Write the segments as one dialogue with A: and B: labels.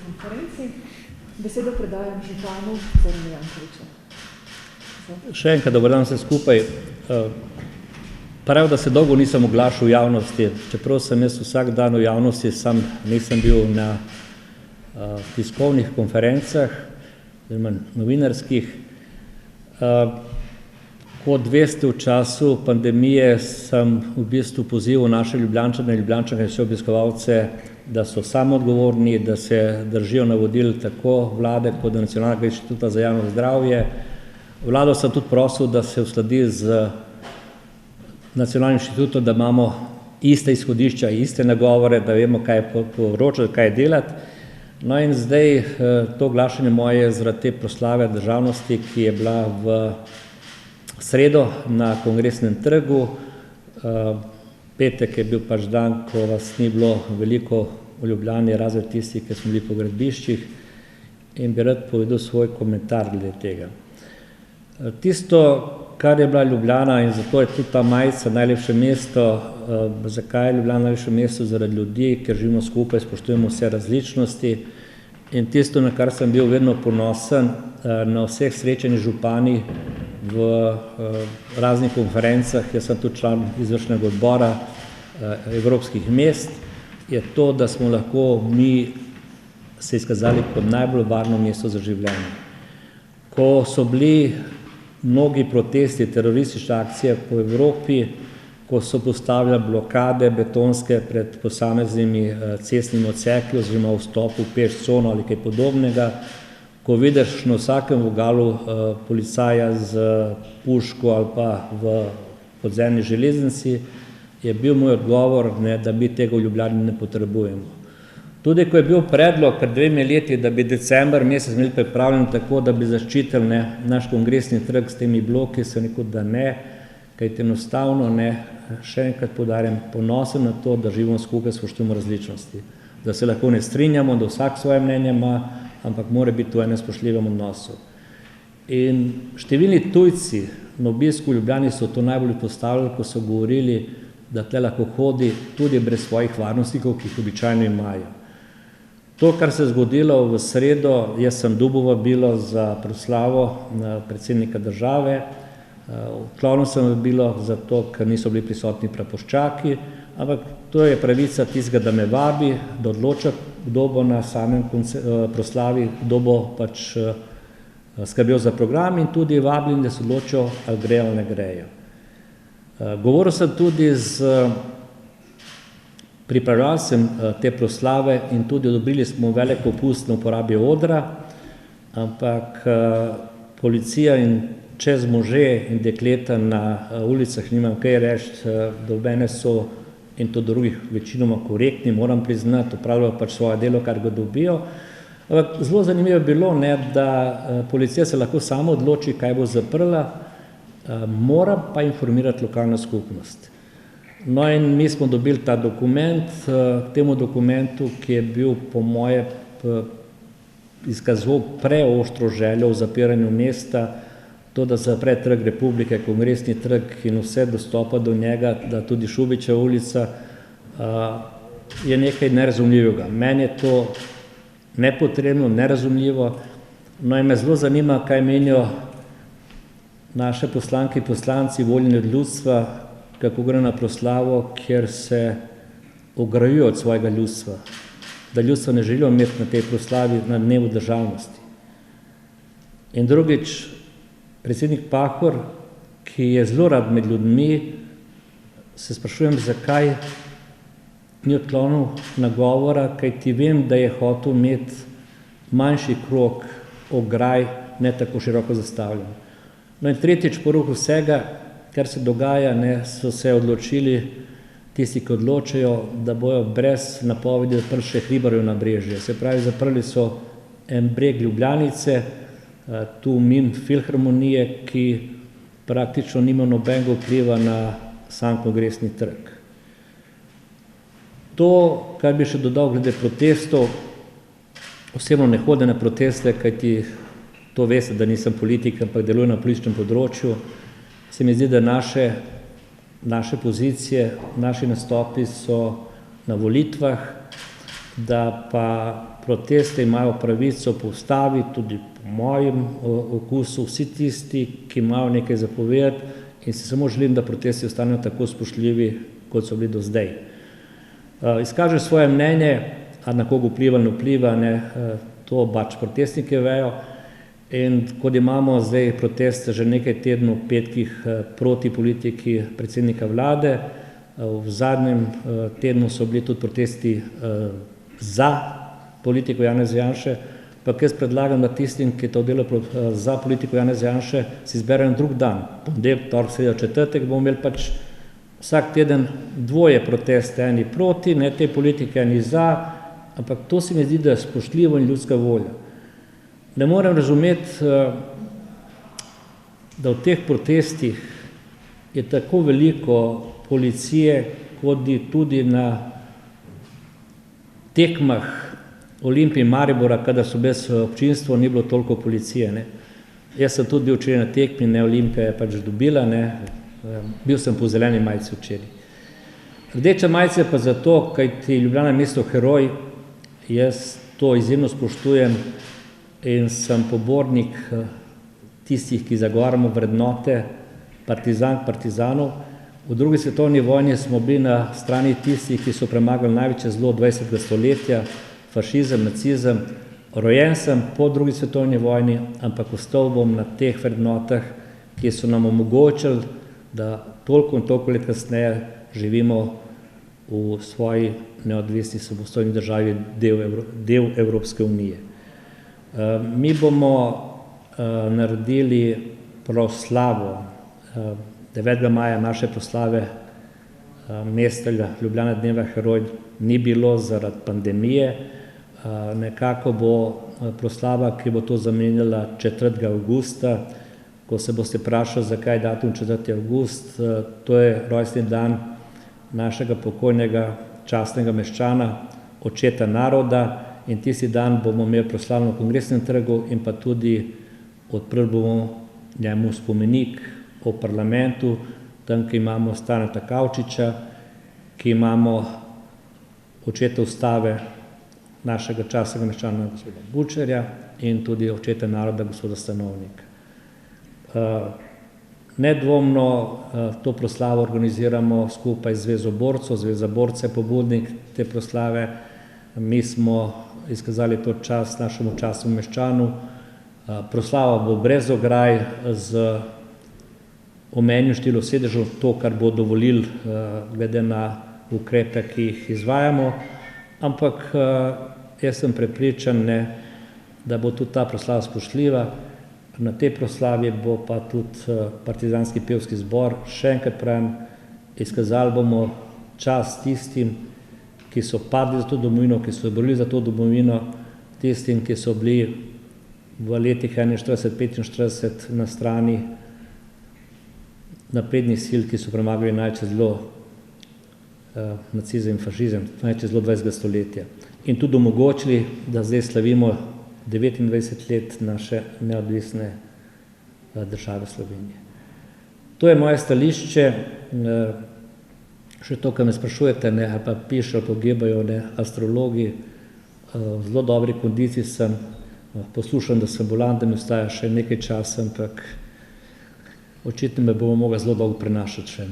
A: konferenci. Besedo predajam županu Zoranu Jankoviću.
B: Še enkrat, dober dan vse skupaj. Prav, da se dolgo nisem oglašal v javnosti, čeprav sem jaz vsak dan v javnosti, sam nisem bil na tiskovnih konferencah, novinarskih. Kot veste, v času pandemije sem v bistvu pozival naše Ljubljančane in Ljubljančanke, vse obiskovalce, da so samoodgovorni, da se držijo navodil tako vlade kot Nacionalnega inštituta za javno zdravje. Vlado sem tudi prosil, da se uskladi z Nacionalnim inštitutom, da imamo iste izhodišča, iste nagovore, da vemo, kaj poročati, kaj delati. No in zdaj to oglašanje moje zaradi te proslave državnosti, ki je bila v sredo na Kongresnem trgu. Petek je bil pač dan, ko vas ni bilo veliko v Ljubljani, razen tistih, ki smo bili po gradbiščih, in bi rad povedal svoj komentar glede tega. Tisto, kar je bila Ljubljana, in zato je tudi ta majica najlepše mesto. Zakaj je Ljubljana najlepše mesto? Zaradi ljudi, ker živimo skupaj, spoštujemo vse različnosti. In tisto, na kar sem bil vedno ponosen, na vseh srečanjih župani v raznih konferencah, jaz sem tudi član izvršnega odbora evropskih mest, je to, da smo lahko mi se izkazali kot najbolj varno mesto za življenje. Ko so bili mnogi protesti, teroristične akcije po Evropi, ko so postavljali blokade betonske pred posameznimi cestnimi odseki oziroma vstopu v peš cono ali kaj podobnega, ko vidiš na vsakem vogalu policaja z puško ali pa v podzemni železnici, je bil moj odgovor, da mi tega v Ljubljani ne potrebujemo. Tudi ko je bil predlog pred 2 leti, da bi december mesec imeli pripravljen tako, da bi zaščitili naš kongresni trg s temi bloki, sem rekel, da ne, kajti enostavno ne. Še enkrat poudarjam, ponosen na to, da živimo skupaj, spoštujemo različnosti. Da se lahko ne strinjamo, da vsak svoje mnenje ima, ampak mora biti v enem spoštljivem odnosu. In številni tujci na obisku v Ljubljani so to najbolj postavili, ko so govorili, da tle lahko hodi tudi brez svojih varnostnikov, ki jih običajno imajo. To, kar se je zgodilo v sredo, jaz sem dobil vabilo za proslavo predsednika države. Odklonil sem vabilo zato, ker niso bili prisotni praporščaki, ampak to je pravica tistega, da me vabi, da odloča, kdo bo na samem proslavi, kdo bo pač skrbel za program, in tudi vabim, da se odločijo, ali grejo ali ne grejo. Govoril sem tudi z pripravljalcem te proslave in tudi odobrili smo velik popust na uporabi odra, ampak policija in čez može in dekleta na ulicah nimam kaj reči, dobene so, in to drugih večinoma korektni, moram priznati, opravljajo pač svoje delo, kar ga dobijo. Ampak zelo zanimivo je bilo, da policija se lahko samo odloči, kaj bo zaprla, mora pa informirati lokalna skupnost. No in mi smo dobili ta dokument, k temu dokumentu, ki je bil po moje izkazoval preostro željo v zapiranju mesta, to, da zapre Trg Republike, Kongresni trg in vse dostopa do njega, da tudi Šubičeva ulica, je nekaj nerazumljivega. Meni je to nepotrebno, nerazumljivo, no in me zelo zanima, kaj menijo naše poslanke in poslanci, voljeni od ljudstva, kako gre na proslavo, kjer se ograjujo od svojega ljudstva, da ljudstvo ne želijo imeti na tej proslavi na dnevu državnosti. In drugič, predsednik Pahor, ki je zelo rad med ljudmi, se sprašujem, zakaj ni odklonil nagovora, kajti vem, da je hotel imeti manjši krog ograj, ne tako široko zastavljen. No in tretjič, po ruhu vsega, kar se dogaja, so se odločili tisti, ki odločajo, da bojo brez napovedi odprli še Hribarjevo nabrežje. Se pravi, zaprli so en breg Ljubljanice, tu mimo Filharmonije, ki praktično nima nobenega vpliva na sam Kongresni trg. To, kar bi še dodal glede protestov, osebno ne hodim na proteste, kajti to veste, da nisem politik, ampak delujem na političnem področju. Se mi zdi, da naše pozicije, naši nastopi so na volitvah da pa proteste imajo pravico po ustavi, tudi po mojem okusu, vsi tisti, ki imajo nekaj zapovedati, in si samo želim, da protesti ostanejo tako spoštljivi, kot so bili do zdaj. Izkaže svoje mnenje, a na koga vpliva, ne vpliva, to pač protestniki vejo. In kot imamo zdaj proteste že nekaj tednov, petkih proti politiki predsednika vlade, v zadnjem tednu so bili tudi protesti za politiko Janeza Janše, pa jaz predlagam, da tistim, ki to delajo za politiko Janeza Janše, si izberejo drug dan, ponedeljek, torek, sreda, četrtek, bomo imeli pač vsak teden dvoje proteste, eni proti, ne te politike, eni za, ampak to se mi zdi, da je spoštljivo in ljudska volja. Ne morem razumeti, da v teh protestih je tako veliko policije, kot tudi na tekmah Olimpije in Maribora, kadar so brez občinstva, ni bilo toliko policije. Jaz sem tudi bil včeraj na tekmi, Olimpija je pač dobila, bil sem po zeleni majici včeraj. Rdeča majica je pa zato, kajti Ljubljana je mesto heroj, jaz to izjemno spoštujem in sem pobornik tistih, ki zagovarjamo vrednote partizanov. V drugi svetovni vojni smo bili na strani tistih, ki so premagali največje zlo 20. stoletja, fašizem, nacizem. Rojen sem po drugi svetovni vojni, ampak ostal bom na teh vrednotah, ki so nam omogočili, da toliko in toliko let kasneje živimo v svoji neodvisni samostojni državi, del Evropske unije. Mi bomo naredili proslavo 9. maja, naše proslave mesta Ljubljana dneva heroj ni bilo zaradi pandemije. Nekako bo proslava, ki bo to zamenjala 4. avgusta, ko se boste vprašali, zakaj datum 4. avgust, to je rojstni dan našega pokojnega častnega meščana, očeta naroda, in tisti dan bomo imeli proslavno v Kongresnem trgu in pa tudi odprli bomo njemu spomenik o parlamentu, tam, ki imamo Staneta Kavčiča, ki imamo očeta ustave našega častnega meščana gospoda Bučarja in tudi očeta naroda gospoda Stanovnika. Nedvomno to proslavo organiziramo skupaj z Zvezo borcev, Zveza borcev je pobudnik te proslave. Mi smo izkazali to čast našemu častnemu meščanu. Proslava bo brez ograj z omejenim številom sedežev, to, kar bo dovolil glede na ukrepe, ki jih izvajamo, ampak jaz sem prepričan, da bo tudi ta proslava spoštljiva. Na tej proslavi bo pa tudi partizanski pevski zbor. Še enkrat pravim, izkazali bomo čast tistim, ki so padli za to domovino, ki so borili za to domovino, tistim, ki so bili v letih 41-45 na strani naprednih sil, ki so premagali največje zlo, nacizem in fašizem, največje zlo 20. stoletja. In tudi omogočili, da zdaj slavimo 29 let naše neodvisne države Slovenije. To je moje stališče. Še to, kar me sprašujete, ali pa pišejo, pogibajo astrologi, v zelo dobri kondiciji sem, poslušam, da sem bolan, da mi ostaja še nekaj časa, ampak očitno me bomo mogli zelo dolgo prenašati še.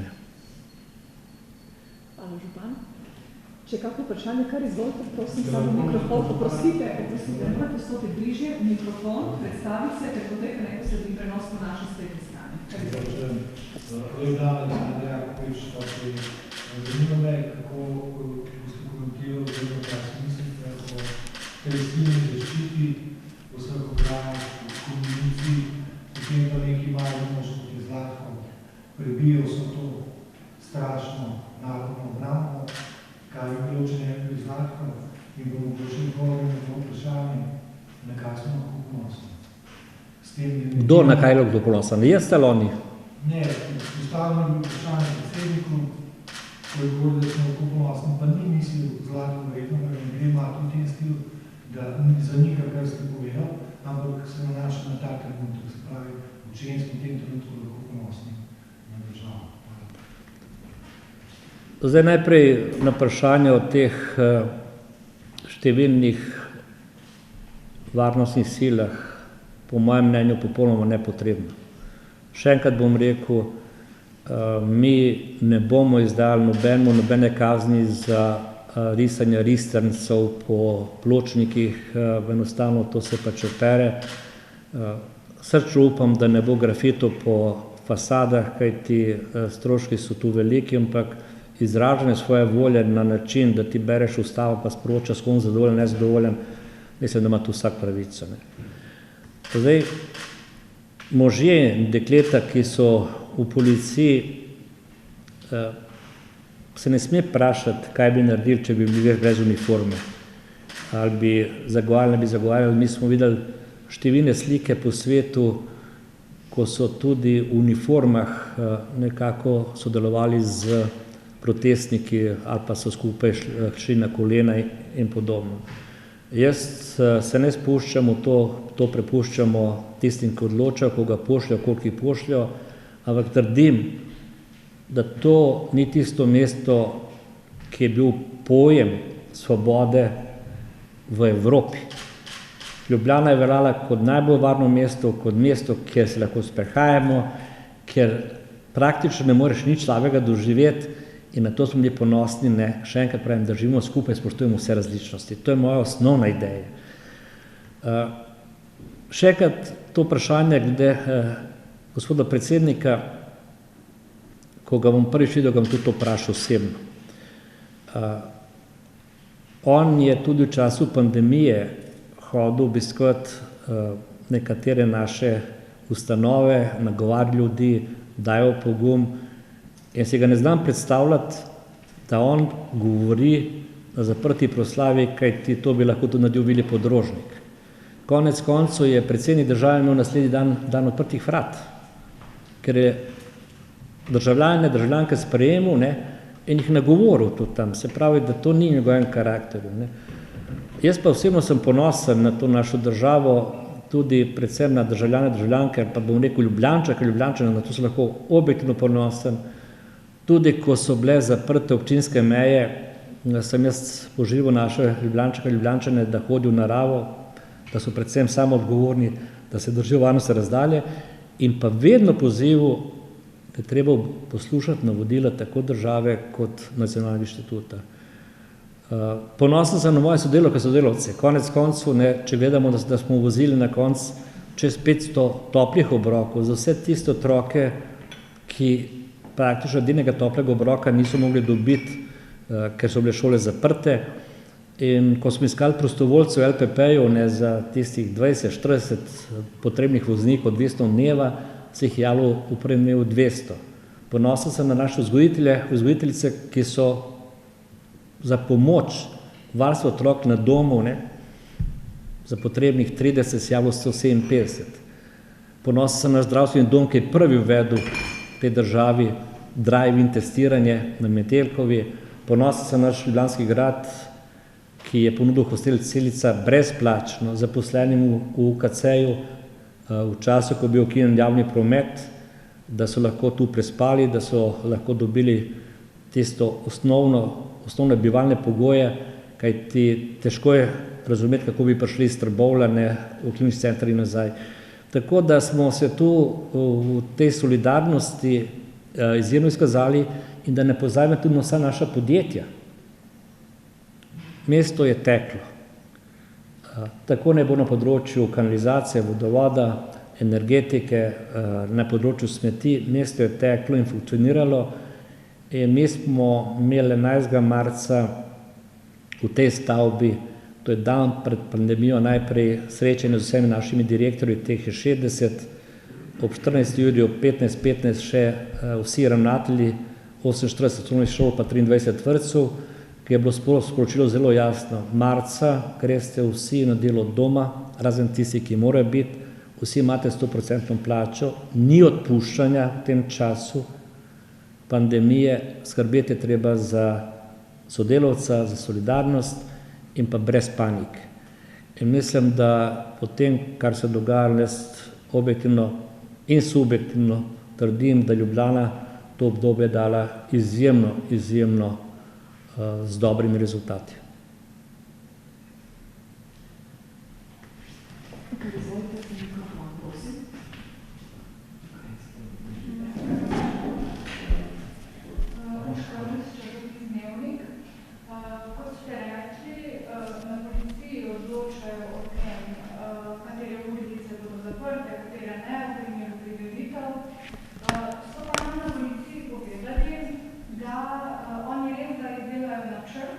A: Hvala, župan. Če je kakšno vprašanje, kar izvolite, prosim, samo mikrofon, poprosite, morate stopiti bližje, mikrofon, predstaviti se, ker poteka nekaj sledi prenos po naši spletni strani.
C: Zanima me, kako boste komentirali oziroma kaj si mislite o palestinski zaščiti, o vseh obranah, o komuniciji, potem pa neki imajo možno tudi Zlatko, prebijo so to strašno narodno obrambo, kaj je bilo, če ne bi Zlatko, in bomo prišli odgovorili na to vprašanje, na kaj smo lahko ponosni.
B: Kdo na kaj lahko ponosen? Jaz ali oni?
C: Ne, postavljeno je vprašanje predsedniku, ko je govoril, da smo lahko ponosni, pa ni mislil Zlatko verjetno, pa ne gre ima tudi ten stil, da zanika, kar ste povedal, ampak se nanaša na ta trenutek, se pravi, učenjski v tem trenutku lahko ponosni na državo.
B: Zdaj najprej na vprašanje o teh številnih varnostnih silah, po mojem mnenju, popolnoma nepotrebna. Še enkrat bom rekel, mi ne bomo izdali nobene kazni za risanje ristrncev po pločnikih, enostavno to se pač opere. Srčno upam, da ne bo grafitov po fasadah, kajti stroški so tu veliki, ampak izražanje svoje volje na način, da ti bereš ustavo pa sporoča, s kom zadovoljen, nezadovoljen, mislim, da ima tu vsak pravico. Zdaj, možje in dekleta, ki so v policiji, se ne sme vprašati, kaj bi naredili, če bi bili brez uniforme. Ali bi zagovarjali. Mi smo videli številne slike po svetu, ko so tudi v uniformah nekako sodelovali z protestniki ali pa so skupaj šli na kolena in podobno. Jaz se ne spuščam v to, to prepuščamo tistim, ki odločajo, koga pošljajo, koliko jih pošljajo, ampak trdim, da to ni tisto mesto, ki je bil pojem svobode v Evropi. Ljubljana je veljala kot najbolj varno mesto, kot mesto, kjer se lahko sprehajamo, kjer praktično ne moreš nič slabega doživeti in na to smo bili ponosni, še enkrat pravim, da živimo skupaj, spoštujemo vse različnosti. To je moja osnovna ideja. Še enkrat to vprašanje glede gospoda predsednika, ko ga bom prvič videl, ga bom tudi to vprašal osebno. On je tudi v času pandemije hodil obiskovati nekatere naše ustanove, nagovarjal ljudi, dajal pogum in si ga ne znam predstavljati, da on govori na zaprti proslavi, kajti to bi lahko tudi naredil Vili Podrožnik. Konec koncev je predsednik države imel naslednji dan odprtih vrat, ker je državljanke sprejemal in jih nagovoril tudi tam, se pravi, da to ni v njegovem karakterju. Jaz pa osebno sem ponosen na to našo državo, tudi predvsem na državljanke, pa bom rekel Ljubljančane, na to sem lahko objektivno ponosen. Tudi ko so bile zaprte občinske meje, sem jaz požival naše Ljubljančane, da hodijo v naravo, da so predvsem samoodgovorni, da se držijo varnostne razdalje in pa vedno pozival, da je treba poslušati navodila tako države kot nacionalnega inštituta. Ponosen sem na moje sodelavce. Konec koncev, če gledamo, da smo vozili na konc čez 500 toplih obrokov za vse tiste otroke, ki praktično edinega toplega obroka niso mogli dobiti, ker so bile šole zaprte. In ko smo iskali prostovoljcev v LPP-ju za tistih 20-40 potrebnih voznikov, 200 dneva, se jih javilo v prvem dnevu 200. Ponosen sem na naše vzgojiteljice, ki so za pomoč varstvo otrok na domu, za potrebnih 30 se javilo 157. Ponosen sem na zdravstveni dom, ki je prvi uvedel v tej državi drive-in testiranje na Metelkovi. Ponosen sem na naš Ljubljanski grad, ki je ponudil hostel Celica brezplačno zaposlenim v UKC-ju v času, ko je bil ukinjen javni promet, da so lahko tu prespali, da so lahko dobili tisto osnovne bivalne pogoje, kajti težko je razumeti, kako bi prišli iz Trbovlja v klinični center in nazaj. Tako da smo se tu v tej solidarnosti izjemno izkazali in da ne pozabimo tudi na vsa naša podjetja. Mesto je teklo. Tako ne bo na področju kanalizacije, vodovoda, energetike, na področju smeti, mesto je teklo in funkcioniralo. In mi smo imeli 11. marca v tej stavbi, to je dan pred pandemijo, najprej srečanje z vsemi našimi direktorji, teh je 60, ob 14. uri, ob 15:15 še vsi ravnatelji, 48 osnovnih šol pa 23 vrtcev, ki je bilo sporočilo zelo jasno. Marca greste vsi na delo doma, razen tisti, ki morajo biti, vsi imate 100% plačo, ni odpuščanja v tem času pandemije, skrbeti je treba za sodelavca, za solidarnost in pa brez panike. In mislim, da po tem, kar se dogaja, jaz objektivno in subjektivno trdim, da Ljubljana to obdobje dala izjemno z dobrimi rezultati.
A: Kar izvolite mikrofon, prosim.
D: Kot ste rekli, na policiji odločajo o tem, katere ulice bodo zaprte, katere ne, v primeru prireditev. So pa nam na policiji povedali, da oni res da izdelajo načrt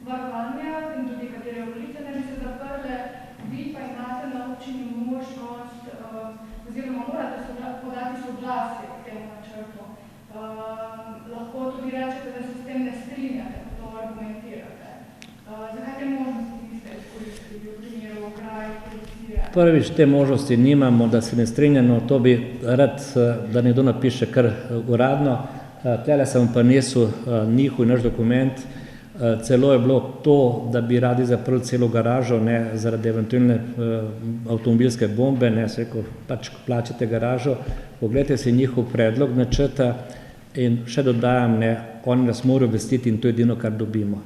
D: varovanja in tudi katere ulice ne bi se zaprle, vi pa imate na občini možnost, oziroma morate podati soglasje k temu načrtu. Lahko tudi rečete, da se s tem ne strinjate, ko to argumentirate. Zakaj te možnosti niste izkoristili v primeru okraj, policije?
B: Prvič, te možnosti nimamo, da se ne strinjamo, to bi rad, da nekdo napiše kar uradno. Tlele sem pa nesel njihov naš dokument. Celo je bilo to, da bi radi zaprli celo garažo, ne, zaradi eventualne avtomobilske bombe, ne, se rekel, pač plačate garažo, pogledajte si njihov predlog načrta in še dodajam, ne, oni nas morajo obvestiti in to je edino, kar dobimo.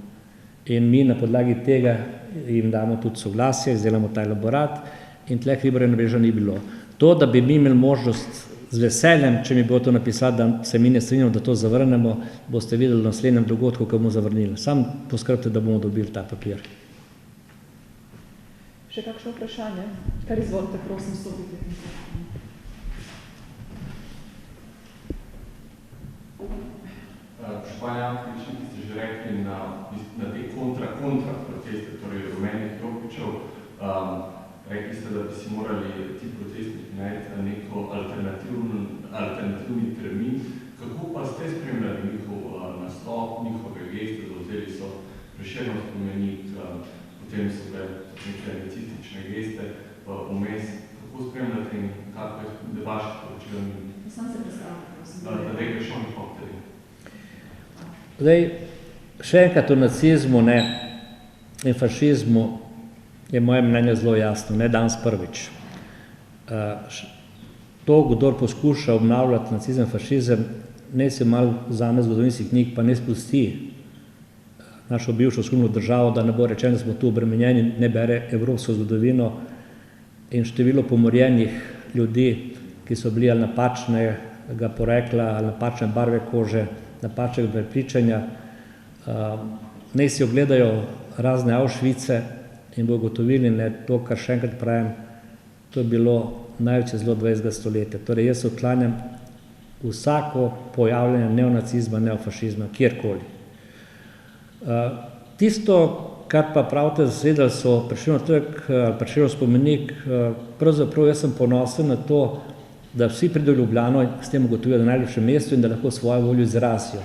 B: In mi na podlagi tega jim damo tudi soglasje, izdelamo ta elaborat in tle Hribarjeva mreža ni bilo. To, da bi mi imeli možnost z veseljem, če mi bo to napisati, da se mi ne strinjamo, da to zavrnemo, boste videli v naslednjem dogodku, ko bomo zavrnili. Sam poskrbite, da bomo dobili ta papir.
A: Še kakšno vprašanje? Kar izvolite, prosim, stopite.
E: Župan Janković, ki ste že rekli na te kontra proteste, torej rumenih jopičev, rekli ste, da bi si morali ti protestniki najti neko alternativni termin. Kako pa ste spremljali njihov nastop, njihove geste, zavzeli so Prešernov spomenik, potem so bile neke nacistične geste vmes. Kako spremljate in kako je vaše poročilo?
A: Sam se predstavljate, prosim.
E: Da rekel šon helikopterji.
B: Zdaj, še enkrat o nacizmu, ne, in fašizmu je moje mnenje zelo jasno, ne danes prvič. To, kdor poskuša obnavljati nacizem, fašizem, ne se malo vzame zgodovinskih knjig, pa ne spusti našo bivšo skupno državo, da ne bo rečeno, da smo tu obremenjeni, ne bere evropsko zgodovino in število pomorjenih ljudi, ki so bili ali napačnega porekla, ali napačne barve kože, napačnega prepričanja. Naj si ogledajo razne Auschwitze in bo ugotovili, ne, to, kar še enkrat pravim, to je bilo največje zlo 20. stoletja. Torej, jaz odklanjam vsako pojavljanje neonacizma, neofašizma, kjerkoli. Tisto, kar pa pravite, zasedali so Prešernov trg ali Prešernov spomenik, pravzaprav jaz sem ponosen na to, da vsi pridejo v Ljubljano in s tem ugotovijo, da je najlepše mesto in da lahko svojo voljo izrazijo.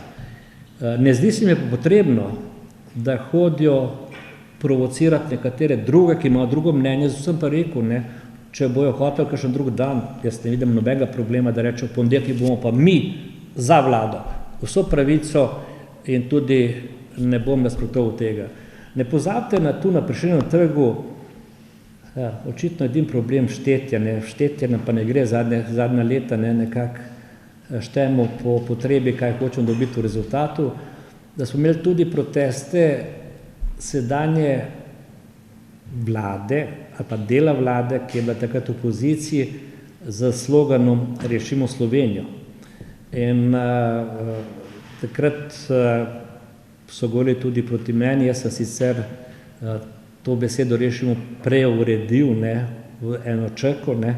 B: Ne zdi se mi pa potrebno, da hodijo provocirati nekatere druge, ki imajo drugo mnenje, sem pa rekel, ne, če bojo hoteli kakšen drug dan, jaz ne vidim nobenega problema, da rečejo, ponedeljek bomo pa mi za vlado, vso pravico in tudi ne bom nasprotoval tega. Ne pozabite na tu na Prešernovem trgu, očitno edin problem štetje, ne, štetje nam pa ne gre zadnja leta, ne, nekako štejemo po potrebi, kaj hočemo dobiti v rezultatu, da smo imeli tudi proteste sedanje vlade, ali pa dela vlade, ki je bila takrat v opoziciji, z sloganom Rešimo Slovenijo. In takrat so govorili tudi proti meni, jaz sem sicer to besedo Rešimo preuredil, ne, v eno črko, ne,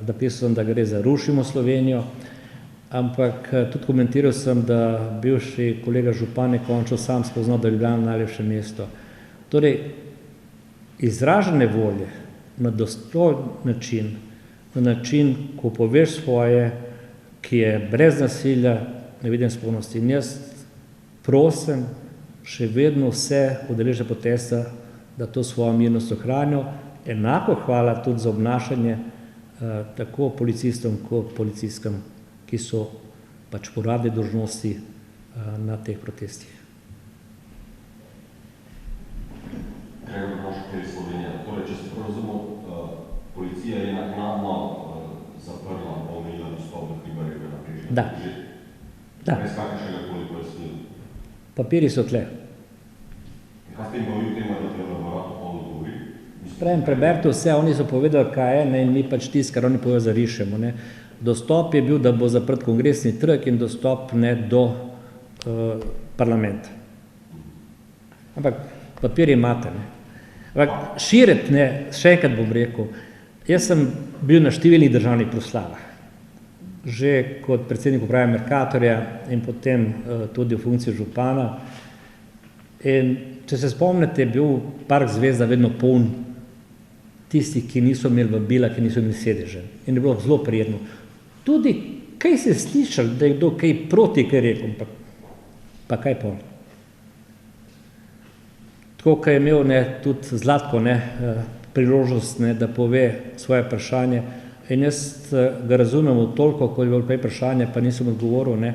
B: napisal sem, da gre za Rušimo Slovenijo, ampak tudi komentiral sem, da bivši kolega župan je končno sam spoznal, da je Ljubljana najlepše mesto. Torej, izražene volje na dostojen način, na način, ko poveš svoje, ki je brez nasilja, ne vidim spolnosti. In jaz prosim še vedno vse udeležene protesta, da to svojo mirnost ohranijo. Enako hvala tudi za obnašanje tako policistom kot policistkam, ki so pač po uradni dolžnosti na teh protestih.
F: Gregor Moško, Slovenija. Torej, če se prav razumel, policija je naknadno zaprla, omejila dostop do Hribarjeve nabrežja.
B: Da. Da.
F: Brez kakšnega koli pojasnila.
B: Papiri so tle.
F: Kaj ste imeli v tem, da te elaborat polno govori?
B: Pravim, preberite vse, oni so povedali, kaj je, ne, in mi pač tisto, kar oni povedali, zarišemo. Ne. Dostop je bil, da bo zaprt Kongresni trg in dostop ne do parlamenta. Ampak papir imate. Ne. Ampak širiti, ne, še enkrat bom rekel, jaz sem bil na številnih državnih proslavah. Že kot predsednik uprave Mercatorja in potem tudi v funkciji župana. In če se spomnite, je bil Park Zvezda vedno poln tistih, ki niso imeli vabila, ki niso imeli sedeže. In je bilo zelo prijetno. Tudi, kaj se je slišal, da je kdo kaj proti, kaj rekel, pa kaj pol. Tako, kaj je imel ne, tudi Zlatko ne, priložnost, ne, da pove svoje vprašanje. In jaz ga razumem toliko, ko je bilo prej vprašanje, pa nisem odgovoril, ne,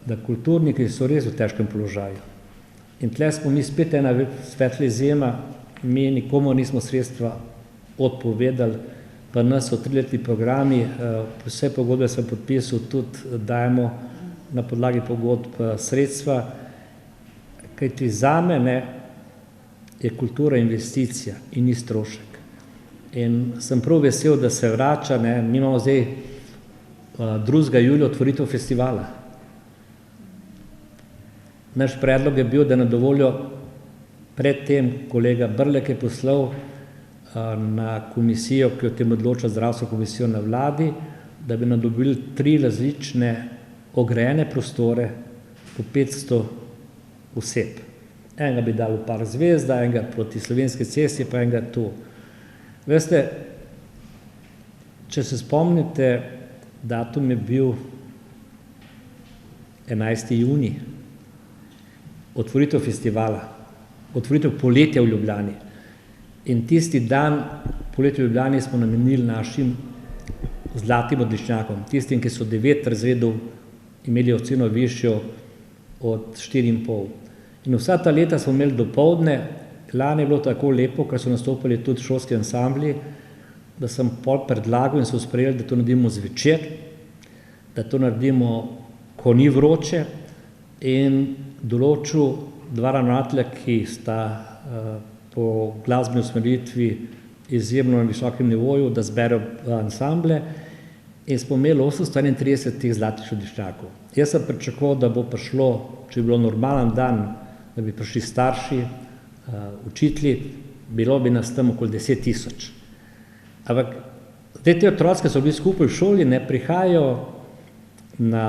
B: da kulturniki so res v težkem položaju. In tle smo mi spet ena svetla izjema, mi nikomu nismo sredstva odpovedali, pa nas so 3-letni programi, vse pogodbe sem podpisal, tudi dajemo na podlagi pogodb sredstva, kajti zame ne, je kultura investicija in ni strošek. In sem prav vesel, da se vrača, ne, mi imamo zdaj 2. julija otvoritev festivala. Naš predlog je bil, da na dovoljo predtem kolega Brlek je poslal na komisijo, ki o tem odloča zdravstveno komisijo na vladi, da bi nam dobili 3 različne ograjene prostore po 500 oseb. Enega bi dal v Park Zvezda, enega proti Slovenski cesti, pa enega tu. Veste, če se spomnite, datum je bil 11. junij, otvoritev festivala, otvoritev poletja v Ljubljani. In tisti dan poletja v Ljubljani smo namenili našim zlatim odličnjakom, tistim, ki so 9 razredov imeli oceno višjo od 4,5. In vsa ta leta smo imeli dopoldne. Lani je bilo tako lepo, ker so nastopili tudi šolski ansambli, da sem pol predlagal in so sprejeli, da to naredimo zvečer, da to naredimo, ko ni vroče, in določil 2 ravnatelja, ki sta po glasbeni usmeritvi izjemno na visokem nivoju, da zberejo ansamble, in smo imeli 831 teh zlatih odličnjakov. Jaz sem pričakoval, da bo prišlo, če bi bilo normalen dan, da bi prišli starši, učitelji, bilo bi nas tam okoli 10 000. Ampak te otroci, ki so bili skupaj v šoli, ne prihajajo na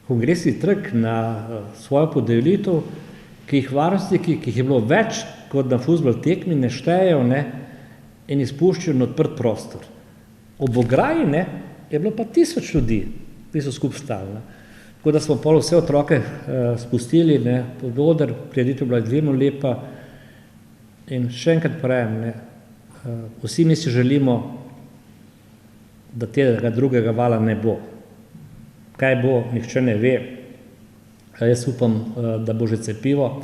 B: Kongresni trg, na svojo podelitev, ki jih varnostniki, ki jih je bilo več kot na fuzbal tekmi, ne štejejo, ne, in izpuščajo na odprt prostor. Ob ograji, ne, je bilo pa 1000 ljudi, ki so skupaj stali. Tako da smo pol vse otroke spustili, ne, pod oder, prireditev je bila izjemno lepa. In še enkrat pravim, ne, vsi mi si želimo, da tega drugega vala ne bo. Kaj bo, nihče ne ve. Jaz upam, da bo že cepivo,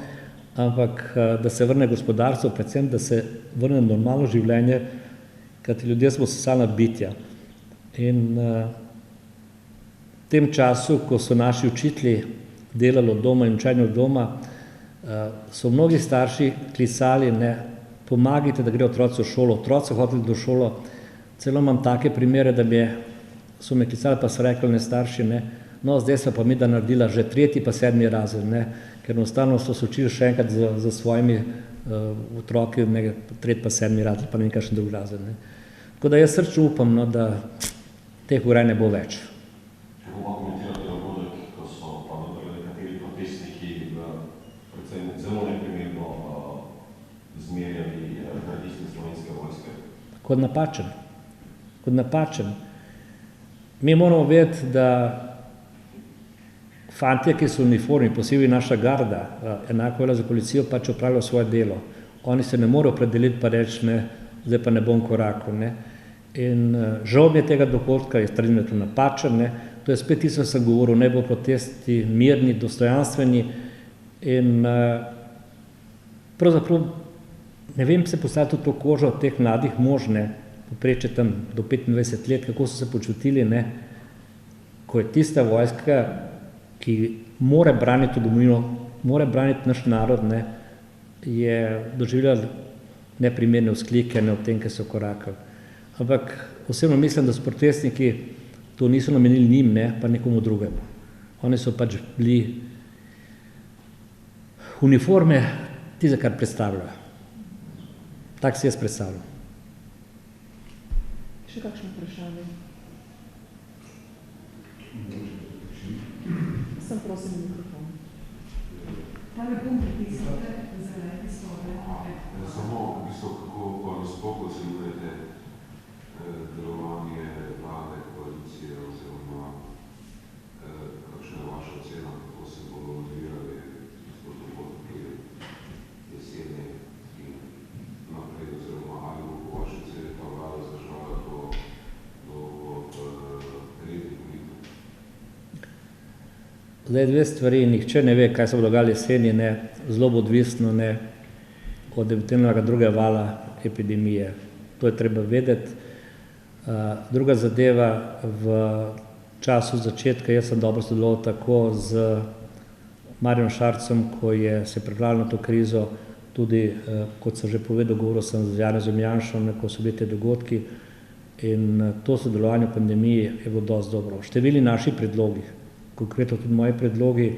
B: ampak da se vrne gospodarstvo, predvsem, da se vrne normalno življenje, kajti ljudje smo socialna bitja. In v tem času, ko so naši učitelji delali od doma in učenje od doma, so mnogi starši klicali, ne, pomagajte, da gre otroci v šolo, otroci so hoteli do šolo. Celo imam take primere, da so me klicali, pa so rekli ne starši, ne, no, zdaj so pa mi da naredila že 3. pa 7. razred, ne, ker enostavno so se učili še enkrat za svojimi otroki, 3. pa 7. razred, pa ne kakšen drug razred. Ne. Tako da jaz srčno upam, no, da teh uraj ne bo več.
F: Kako pa komentirate dogodek, ko so pa nekateri protestniki predvsem zelo neprimerno zmerjali gardiste Slovenske vojske?
B: Kot napačen. Mi moramo vedeti, da fantje, ki so v uniformi, posebej naša garda, enako velja za policijo, pač opravljajo svoje delo. Oni se ne morejo opredeliti pa reči, ne, zdaj pa ne bom korakal. Ne. In žal mi je tega dogodka, je trenutno napačen, ne. To je spet tisto, sem govoril, naj bo protesti mirni, dostojanstveni in pravzaprav, ne vem, se postaviti tudi to kožo teh mladih mož, ne, poprečje tam do 25 let, kako so se počutili, ne, ko je tista vojska, ki mora braniti domovino, mora braniti naš narod, ne, je doživljala neprimerne vzklike, ne ob tem, ki so korakali. Ampak osebno mislim, da so protestniki to niso namenili njim, ne, pa nekomu drugemu. Oni so pač bili uniforme tisto, kar predstavljajo. Tak si jaz predstavljam.
A: Še kakšno vprašanje? Sem prosim mikrofon. Tale bom pritisnite, zeleni stole.
G: Samo v bistvu, kako pa nasploh ocenjujete delovanje vlade, koalicije oziroma kakšna je vaša ocena, kako se bodo odvijali dogodki jeseni in naprej, oziroma ali bo po vaši oceni ta vlada zdržala do rednih volitev?
B: Zdaj dve stvari, nihče ne ve, kaj se bo dogajalo jeseni, ne, zelo bo odvisno, ne, od eventualnega drugega vala epidemije. To je treba vedeti. Druga zadeva, v času začetka, jaz sem dobro sodeloval tako z Marjanom Šarcem, ko je se pripravljal na to krizo, tudi, kot sem že povedal, govoril sem z Janezom Janšom, ko so bili te dogodki, in to sodelovanje v pandemiji je bilo dosti dobro. Številni naši predlogi, konkretno tudi moji predlogi,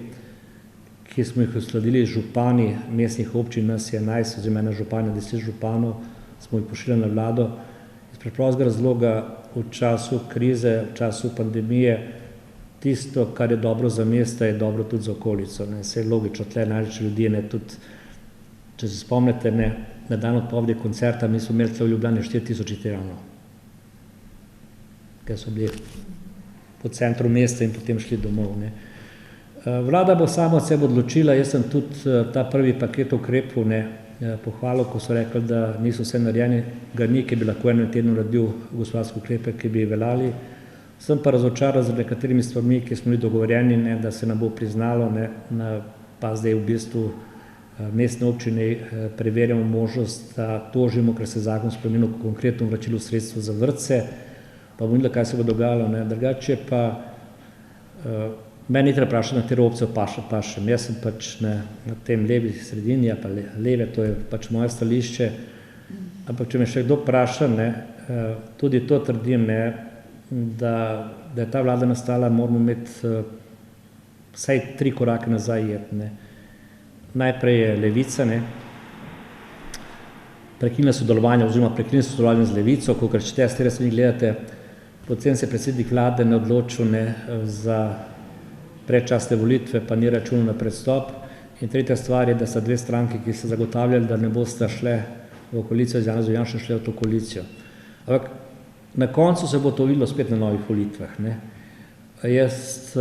B: ki smo jih uskladili z župani mestnih občin, nas je 11, oziroma ena županja, 10 županov, smo jih pošiljali na vlado. Iz preprostega razloga v času krize, v času pandemije, tisto, kar je dobro za mesta, je dobro tudi za okolico. Vse je logično, tle največ ljudi, ne, tudi, če se spomnite, ne, na dan odpovedi koncerta, mi smo imeli tle v Ljubljani 4000 Itiranov, ker so bili po centru mesta in potem šli domov. Ne. Vlada bo sama od sebe odločila, jaz sem tudi ta prvi paket ukrepov, ne, pohvalil, ko so rekli, da niso vse narejeni, ga ni, ki bi lahko enem tednu naredil gospodarske ukrepe, ki bi veljali. Sem pa razočaran z nekaterimi stvarmi, ki smo bili dogovorjeni, ne, da se nam bo priznalo, ne, pa zdaj v bistvu mestne občine preverjamo možnost, da tožimo, ker se zakon spremenil konkretno vračilo sredstva za vrtce, pa bomo videli, kaj se bo dogajalo. Ne. Drugače pa meni ni treba vprašati, na katero opcijo pašem. Jaz sem pač na tem levi sredini, pa leve, to je pač moje stališče. Ampak če me še kdo vpraša, ne, tudi to trdim, ne, da je ta vlada nastala, moramo imeti vsaj 3 korake nazaj jeti. Ne. Najprej je Levica, ne, prekinila sodelovanje, oziroma prekinila sodelovanje z Levico, ko če te stvari gledate, potem se predsednik vlade ne odločil, ne, za predčasne volitve, pa ni računal na predstop. In tretja stvar je, da sta dve stranki, ki so zagotavljali, da ne boste šle v koalicijo z Janezom Janšo, šle v to koalicijo. Ampak na koncu se bo to videlo spet na novih volitvah. Ne. Jaz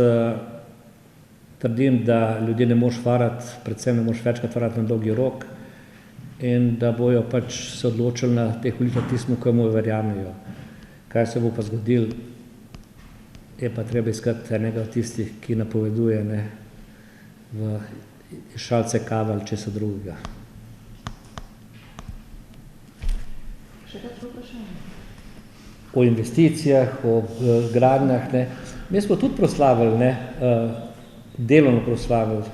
B: trdim, da ljudje ne moš varati, predvsem ne moš večkrat varati na dolgi rok in da bojo pač se odločili na teh volitvah tismu, komu verjamejo. Kaj se bo pa zgodilo, je pa treba iskati enega od tistih, ki napoveduje, ne, v šalce kave ali česa drugega.
A: Še kakšno vprašanje?
B: O investicijah, o gradnjah, ne. Mi smo tudi proslavili, ne, delovno proslavili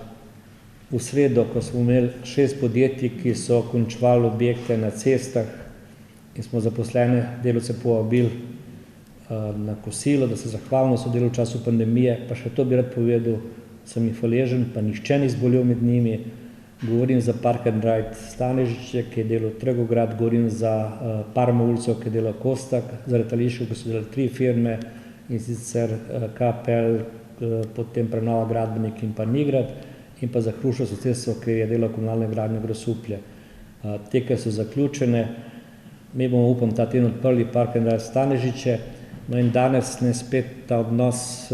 B: v sredo, ko smo imeli 6 podjetij, ki so končevali objekte na cestah in smo zaposlene delavce povabili na kosilo, da se zahvalno so delali v času pandemije, pa še to bi rad povedal, sem jih hvaležen, pa nihče ni zbolel med njimi. Govorim za Park and Ride Stanežiče, ki je delal Trgograd, govorim za Parmo ulico, ki je delal Kostak, za letališče, ki so delali 3 firme, in sicer KPL, potem prenova Gradbenik in pa Nigrad, in pa za Hrušo sosedstvo, ki je delal komunalne gradnje Grosuplje. Te, ki so zaključene, mi bomo, upam, ta teden odprli Park and Ride Stanežiče. No in danes ne spet ta odnos,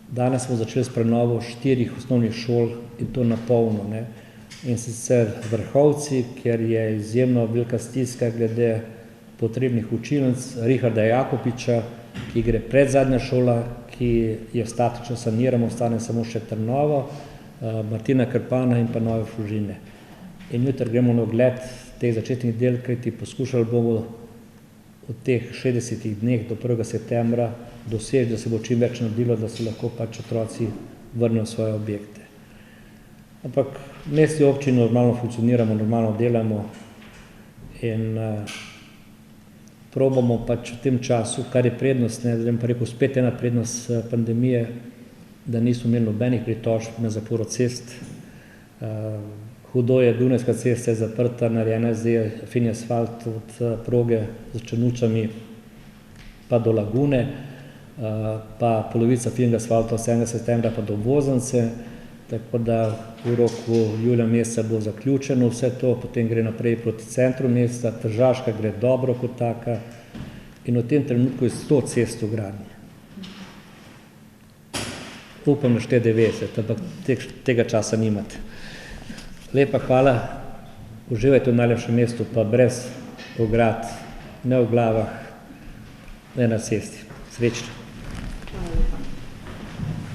B: danes smo začeli s prenovo 4 osnovnih šol in to na polno, ne. In sicer Vrhovci, kjer je izjemno velika stiska glede potrebnih učilnic, Richarda Jakopiča, ki gre predzadnja šola, ki je statično saniramo, ostane samo še Trnovo, Martina Krpana in pa Nove Fužine. In jutri gremo na ogled teh začetnih del, kajti poskušali bomo v teh 60 dneh do 1. septembra doseči, da se bo čim več naredilo, da se lahko pač otroci vrnejo v svoje objekte. Ampak mestni občini normalno funkcioniramo, normalno delamo, In probamo pač v tem času, kar je prednost, ne, zdaj pa rekel, spet ena prednost pandemije, da nismo imeli nobenih pritožb na zaporo cest. Hudo je, Dunajska cesta je zaprta, narejena je zdaj fin asfalt od proge z Črnučami pa do Lagune, pa polovica finega asfalta od 7. septembra pa do Vozance, tako da v roku julija meseca bo zaključeno vse to, potem gre naprej proti centru mesta, Tržaška gre dobro kot taka in v tem trenutku je 100 cest v gradnji. Upam, da šte 90, ampak tega časa nimate. Lepa hvala, uživajte v najlepšem mestu, pa brez ograd, ne v glavah, ne na cesti. Srečno.